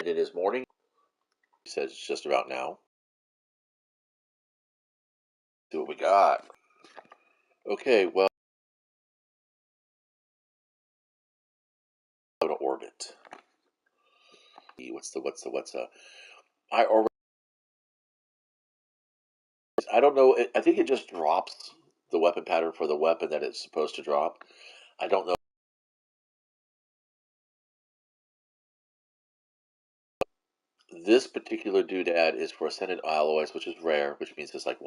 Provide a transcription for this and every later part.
It is morning. He says it's just about now. See what we got. Okay, well, go to orbit. What's I orbit. I don't know. I think it just drops the weapon pattern for the weapon that it's supposed to drop. I don't know. This particular doodad is for ascended alloys, which is rare, which means it's like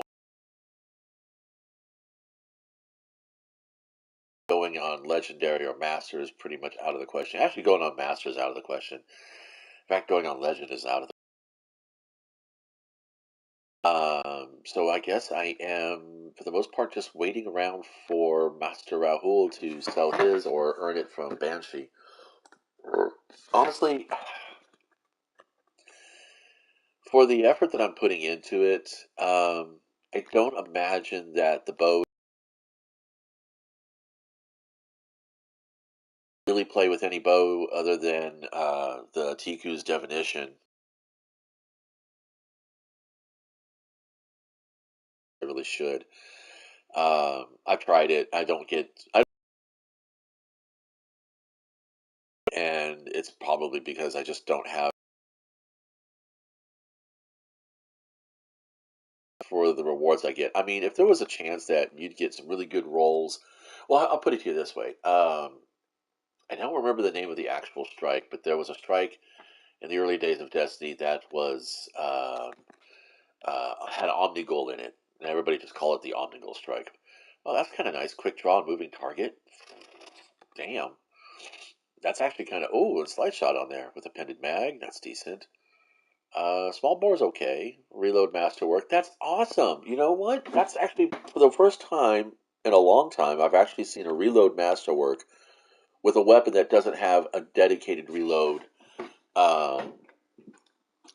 going on legendary or master is pretty much out of the question. Actually, going on master is out of the question. In fact, going on legend is out of so I guess I am, for the most part, just waiting around for Master Rahul to sell his or earn it from Banshee. Honestly, for the effort that I'm putting into it, I don't imagine that the bow really play with any bow other than the Tiku's Definition. I really should. I've tried it. I don't get. And it's probably because I just don't have for the rewards I get. I mean, if there was a chance that you'd get some really good rolls, well, I'll put it to you this way. I don't remember the name of the actual strike, but there was a strike in the early days of Destiny that was had Omnigul in it, and everybody just called it the Omnigul strike. Well, that's kind of nice. Quick draw and moving target. Damn, that's actually kind of a slide shot on there with appended mag. That's decent. Small bore's okay. Reload masterwork. That's awesome. You know what? That's actually for the first time in a long time I've actually seen a reload masterwork with a weapon that doesn't have a dedicated reload. Um,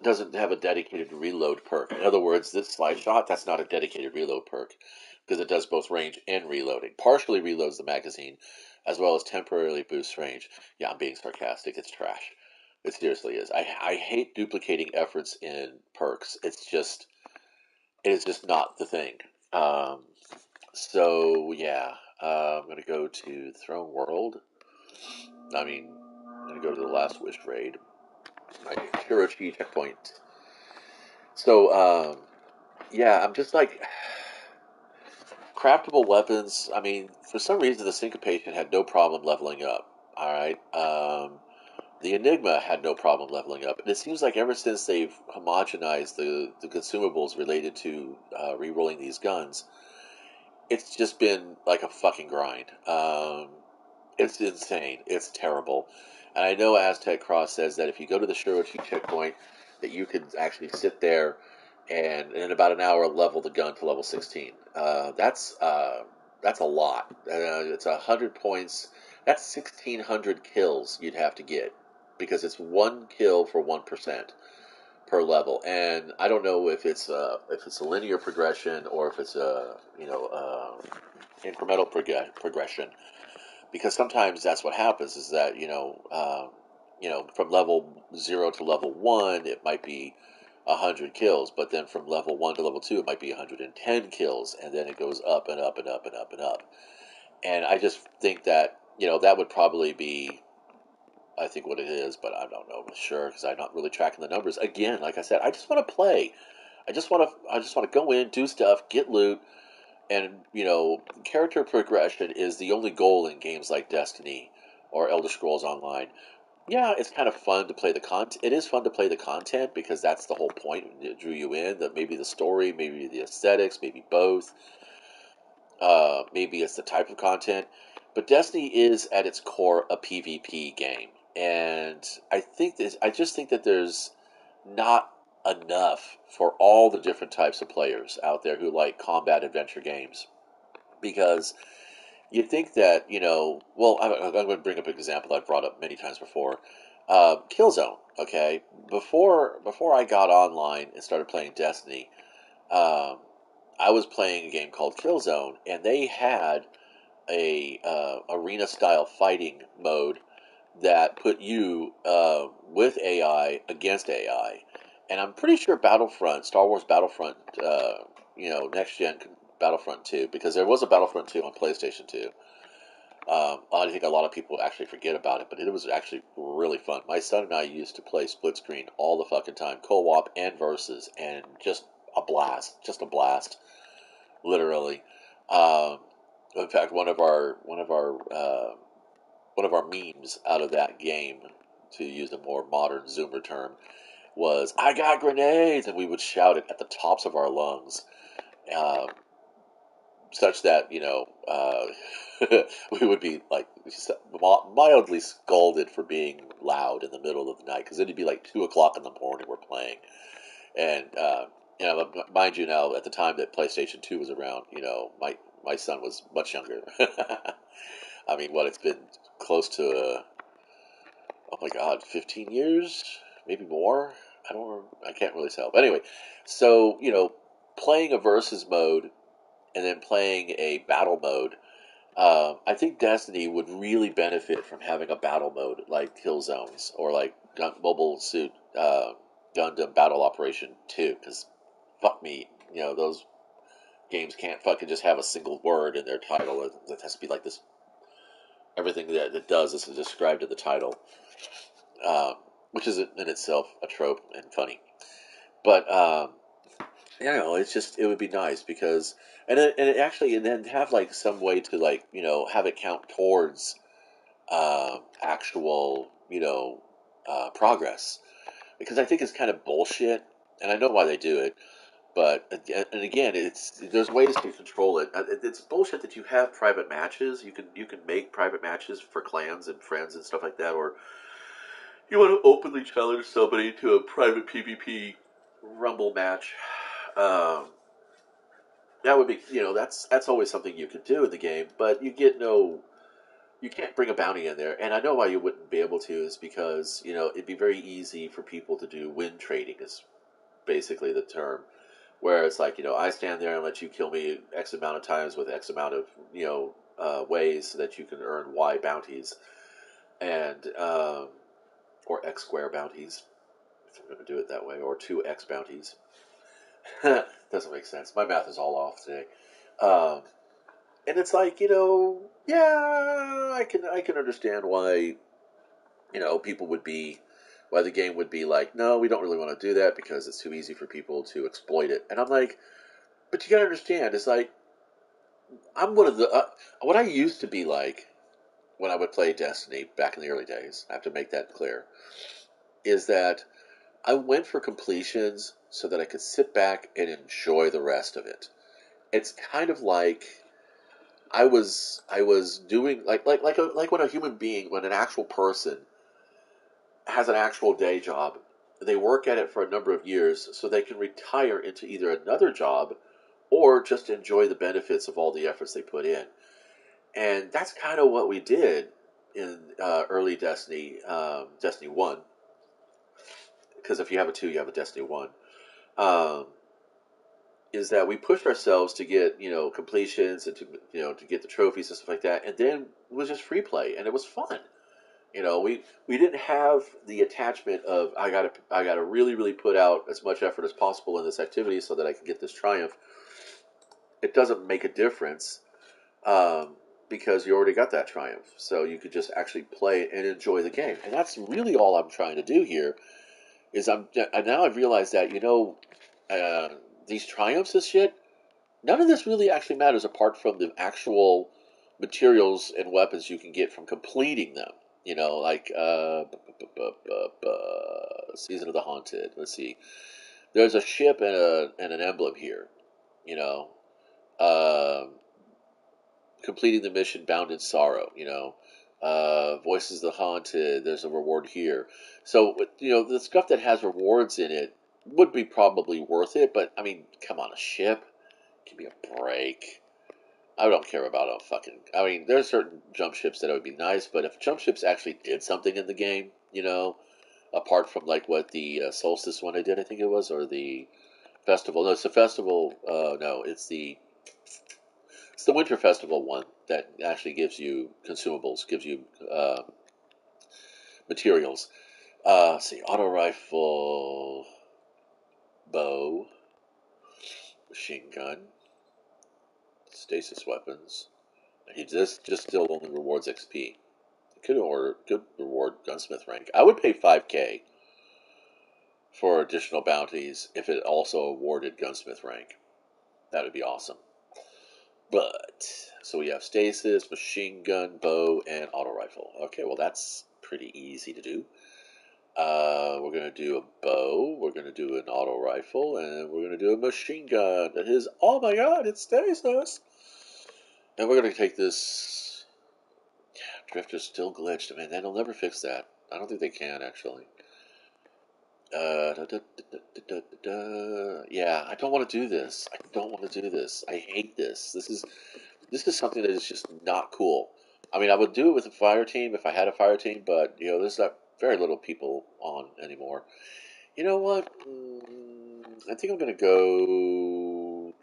doesn't have a dedicated reload perk. In other words, this slide shot that's not a dedicated reload perk because it does both range and reloading. Partially reloads the magazine, as well as temporarily boosts range. Yeah, I'm being sarcastic. It's trash. It seriously is. I hate duplicating efforts in perks. It is just not the thing. Um, so yeah, I'm gonna go to Throne World. I mean, I'm gonna go to the Last Wish raid. My Hirochi checkpoint. So yeah, I'm just like craftable weapons. I mean, for some reason, the Syncopation had no problem leveling up. All right. The Enigma had no problem leveling up. And it seems like ever since they've homogenized the consumables related to re-rolling these guns, it's just been like a fucking grind. It's insane. It's terrible. And I know Aztec Cross says that if you go to the Shirochi checkpoint, that you could actually sit there and in about an hour level the gun to level 16. That's a lot. It's 100 points. That's 1,600 kills you'd have to get because it's one kill for 1% per level. And I don't know if it's a linear progression or if it's a incremental progression because sometimes that's what happens is that from level 0 to level 1 it might be 100 kills, but then from level 1 to level 2 it might be 110 kills, and then it goes up and up and up and up and up. And I just think that that would probably be, I think, what it is, but I don't know for sure because I'm not really tracking the numbers. Again, like I said, I just want to play. I just want to go in, do stuff, get loot, and character progression is the only goal in games like Destiny or Elder Scrolls Online. Yeah, it's kind of fun to play the content. It is fun to play the content because that's the whole point. It drew you in. That maybe the story, maybe the aesthetics, maybe both. Maybe it's the type of content. But Destiny is at its core a PvP game, and I just think that there's not enough for all the different types of players out there who like combat adventure games because you think that well, I'm going to bring up an example I've brought up many times before. Killzone. Okay, before I got online and started playing Destiny, um, I was playing a game called Killzone, and they had a arena style fighting mode that put you with AI against AI, and I'm pretty sure Battlefront, Star Wars Battlefront, next gen Battlefront 2, because there was a Battlefront 2 on PlayStation 2. I think a lot of people actually forget about it, but it was actually really fun. My son and I used to play split screen all the fucking time, co-op and versus, and just a blast, literally. Um, in fact, one of our memes out of that game, to use a more modern Zoomer term, was "I got grenades," and we would shout it at the tops of our lungs, uh, such that we would be like mildly scolded for being loud in the middle of the night, because it'd be like 2 o'clock in the morning we're playing, and mind you, now at the time that PlayStation 2 was around, my son was much younger. I mean, what, it's been close to oh my God, 15 years, maybe more. I can't really tell. But anyway, so playing a versus mode and then playing a battle mode. I think Destiny would really benefit from having a battle mode like Killzones, or like Mobile Suit Gundam Battle Operation 2. Because fuck me, those games can't fucking just have a single word in their title. It has to be like this. Everything that it does is described in the title, um, which is in itself a trope and funny. But it would be nice, because and then have like some way to, like, have it count towards actual progress, because I think it's kind of bullshit, and I know why they do it. But and again, there's ways to control it. It's bullshit that you have private matches. You can make private matches for clans and friends and stuff like that, or you want to openly challenge somebody to a private PvP rumble match. Um, that would be, that's always something you could do in the game, but you can't bring a bounty in there. And I know why you wouldn't be able to, is because it'd be very easy for people to do win trading, is basically the term, where it's like, I stand there and let you kill me X amount of times with X amount of ways, so that you can earn Y bounties, and or X square bounties, if I'm going to do it that way, or 2X bounties. Doesn't make sense. My math is all off today. Um, and it's like, yeah, I can understand why, people would be, why the game would be like, no, we don't really want to do that, because it's too easy for people to exploit it. And I'm like, but you gotta understand, it's like, I'm one of the what I used to be like when I would play Destiny back in the early days. I have to make that clear, is that I went for completions so that I could sit back and enjoy the rest of it. It's kind of like I was doing, like when a human being, when an actual person has an actual day job, they work at it for a number of years so they can retire into either another job, or just enjoy the benefits of all the efforts they put in. And that's kind of what we did in early Destiny, Destiny 1. Because if you have a 2, you have a Destiny 1. Um, is that we pushed ourselves to get completions, and to get the trophies and stuff like that, and then it was just free play, and it was fun. We didn't have the attachment of, I gotta really really put out as much effort as possible in this activity so that I can get this triumph. It doesn't make a difference, um, because you already got that triumph, so you could just actually play and enjoy the game, and that's really all I'm trying to do here. Now I've realized that uh, these triumphs and shit, none of this really actually matters apart from the actual materials and weapons you can get from completing them. Like Season of the Haunted. Let's see. There's a ship and an emblem here. You know, Um completing the mission Bound in Sorrow. Voices of the Haunted. There's a reward here. So the stuff that has rewards in it would be probably worth it. But I mean, come on, a ship, give me a break. I don't care about a fucking. I mean, there's certain jump ships that would be nice, but if jump ships actually did something in the game, apart from like what the Solstice one I did, I think it was, or the festival. No, it's the festival. No, it's the Winter Festival one that actually gives you consumables, gives you materials. Let's see, auto rifle, bow, machine gun, stasis weapons. He just still only rewards XP. Could reward gunsmith rank. I would pay 5K for additional bounties if it also awarded gunsmith rank. That would be awesome. But so we have stasis, machine gun, bow, and auto rifle. Okay, well that's pretty easy to do. We're gonna do a bow. We're gonna do an auto rifle, and we're gonna do a machine gun. That is, oh my god, it's stasis. And we're gonna take this. Drifter's still glitched. I mean, they'll never fix that. I don't think they can actually. Yeah, I don't want to do this. I don't want to do this. I hate this. This is something that is just not cool. I mean, I would do it with a fire team if I had a fire team, but there's not very little people on anymore. You know what? I think I'm gonna go.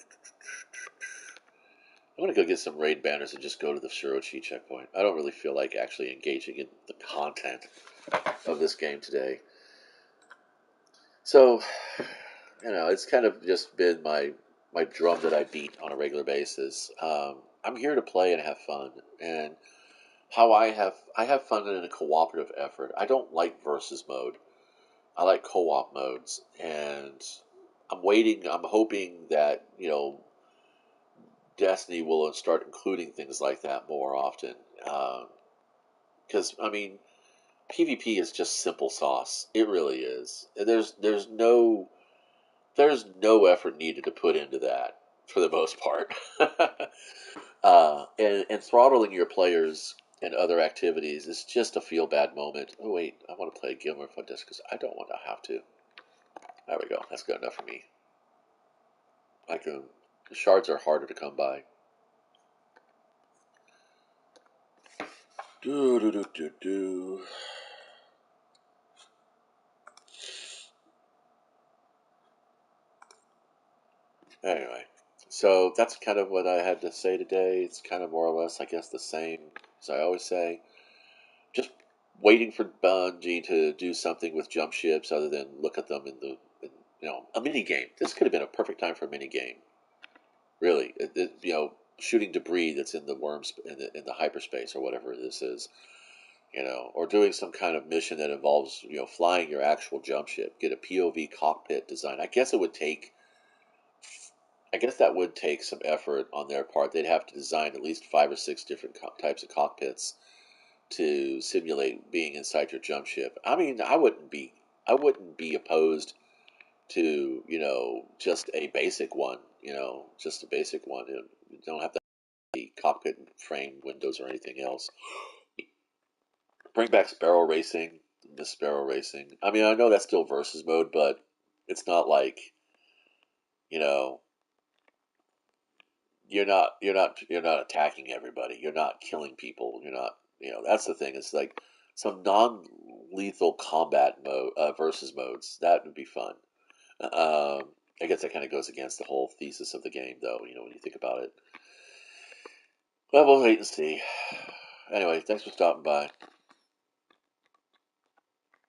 I'm gonna go get some raid banners and just go to the Shirochi checkpoint. I don't really feel like actually engaging in the content of this game today. So, it's kind of just been my drum that I beat on a regular basis. I'm here to play and have fun, and how I have fun in a cooperative effort. I don't like versus mode. I like co-op modes, and I'm waiting. I'm hoping that Destiny will start including things like that more often. Because I mean, PvP is just simple sauce. It really is. There's no effort needed to put into that for the most part. And throttling your players and other activities is just a feel bad moment. Oh wait, I want to play Gilmer Fun Disc because I don't want to have to. There we go. That's good enough for me. The shards are harder to come by. Do do do do do. Anyway, so that's kind of what I had to say today. It's kind of more or less, I guess, the same as I always say. Just waiting for Bungie to do something with jump ships other than look at them a mini game. This could have been a perfect time for a mini game. Really, shooting debris that's in the worms in the hyperspace or whatever this is. Or doing some kind of mission that involves flying your actual jump ship. Get a POV cockpit design. I guess that would take some effort on their part. They'd have to design at least 5 or 6 different types of cockpits to simulate being inside your jump ship. I mean, I wouldn't be opposed to just a basic one. Just a basic one. You don't have to have the cockpit frame windows or anything else. Bring back Sparrow Racing, Miss Sparrow Racing. I mean, I know that's still versus mode, but it's not like you know you're not attacking everybody. You're not killing people. You're not that's the thing. It's like some non-lethal combat mode versus modes. That would be fun. I guess that kind of goes against the whole thesis of the game, though. When you think about it. Well, we'll wait and see. Anyway, thanks for stopping by.